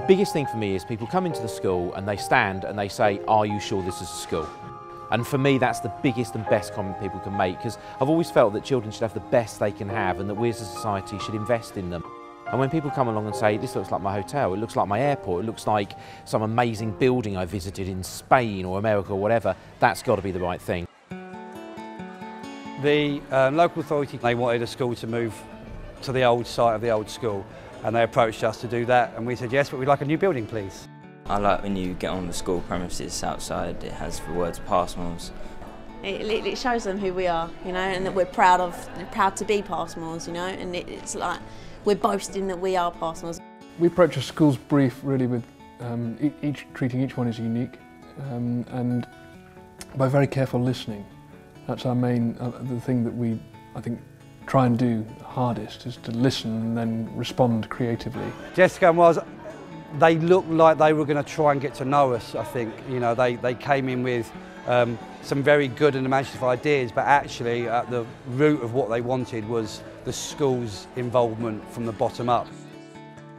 biggest thing for me is people come into the school and they stand and they say, "Are you sure this is a school?" And for me, that's the biggest and best comment people can make, because I've always felt that children should have the best they can have and that we as a society should invest in them. And when people come along and say, "This looks like my hotel, it looks like my airport, it looks like some amazing building I visited in Spain or America or whatever," that's got to be the right thing. The local authority, they wanted a school to move to the old site of the old school, and they approached us to do that, and we said yes, but we'd like a new building, please. I like when you get on the school premises outside, it has the words Passmores. It shows them who we are, you know, and that we're proud to be Passmores, you know, and it's like we're boasting that we are Passmores. We approach a school's brief really with treating each one as unique, and by very careful listening. That's our main, the thing that we, I think, try and do hardest, is to listen and then respond creatively. Jestico Whiles, they looked like they were going to try and get to know us, I think. You know, they came in with some very good and imaginative ideas, but actually at the root of what they wanted was the school's involvement from the bottom up.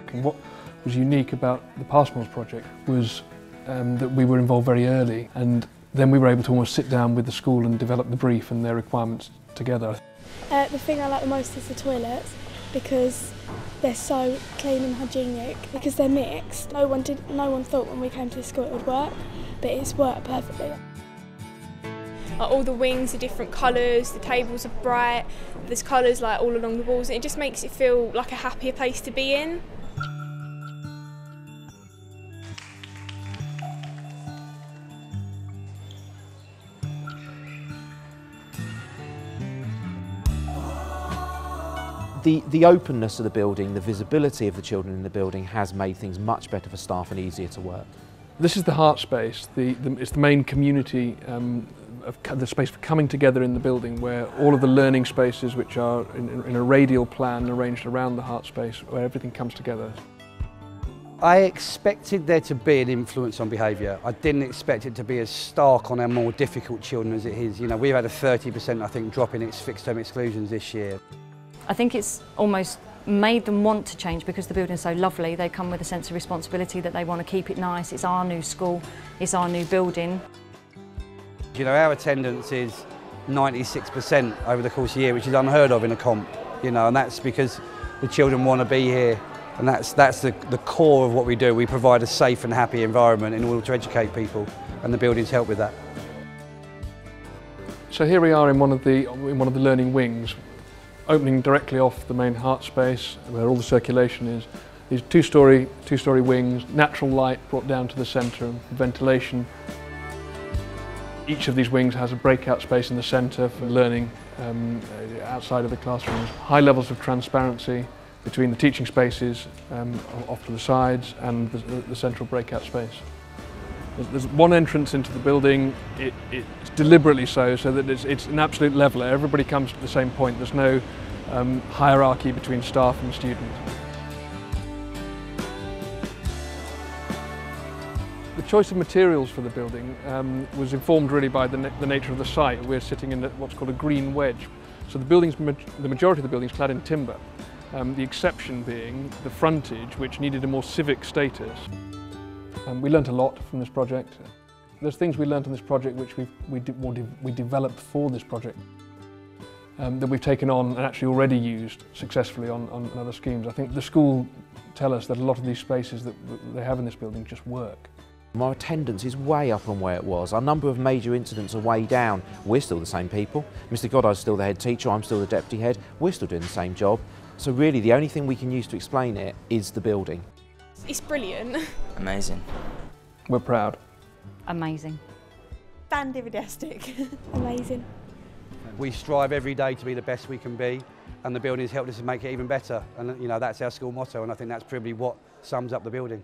And what was unique about the Passmores project was that we were involved very early, and then we were able to almost sit down with the school and develop the brief and their requirements together. The thing I like the most is the toilets, because they're so clean and hygienic, because they're mixed. No one thought when we came to the school it would work, but it's worked perfectly. All the wings are different colours, the tables are bright, there's colours like all along the walls, and it just makes it feel like a happier place to be in. The openness of the building, the visibility of the children in the building has made things much better for staff and easier to work. This is the heart space. It's the main community, the space for coming together in the building, where all of the learning spaces, which are in a radial plan arranged around the heart space, where everything comes together. I expected there to be an influence on behaviour. I didn't expect it to be as stark on our more difficult children as it is. You know, we've had a 30%, I think, drop in its fixed term exclusions this year. I think it's almost made them want to change because the building's so lovely. They come with a sense of responsibility that they want to keep it nice. It's our new school, it's our new building. You know, our attendance is 96% over the course of the year, which is unheard of in a comp, you know, and that's because the children want to be here, and that's the core of what we do. We provide a safe and happy environment in order to educate people, and the buildings help with that. So here we are in one of the learning wings, opening directly off the main heart space where all the circulation is. These two-storey wings, natural light brought down to the centre, and ventilation. Each of these wings has a breakout space in the centre for learning outside of the classrooms. High levels of transparency between the teaching spaces off to the sides and the central breakout space. There's one entrance into the building, it's deliberately so that it's an absolute leveller. Everybody comes to the same point. There's no hierarchy between staff and students. The choice of materials for the building was informed really by the nature of the site. We're sitting in what's called a green wedge. So the majority of the building is clad in timber, the exception being the frontage, which needed a more civic status. We learnt a lot from this project. There's things we learnt on this project which we developed for this project that we've taken on and actually already used successfully on other schemes. I think the school tell us that a lot of these spaces that they have in this building just work. Our attendance is way up on where it was. Our number of major incidents are way down. We're still the same people. Mr. Goddard's still the head teacher, I'm still the deputy head. We're still doing the same job. So really the only thing we can use to explain it is the building. It's brilliant. Amazing. We're proud. Amazing. Fantastic. Amazing. We strive every day to be the best we can be, and the building has helped us to make it even better. And you know, that's our school motto, and I think that's probably what sums up the building.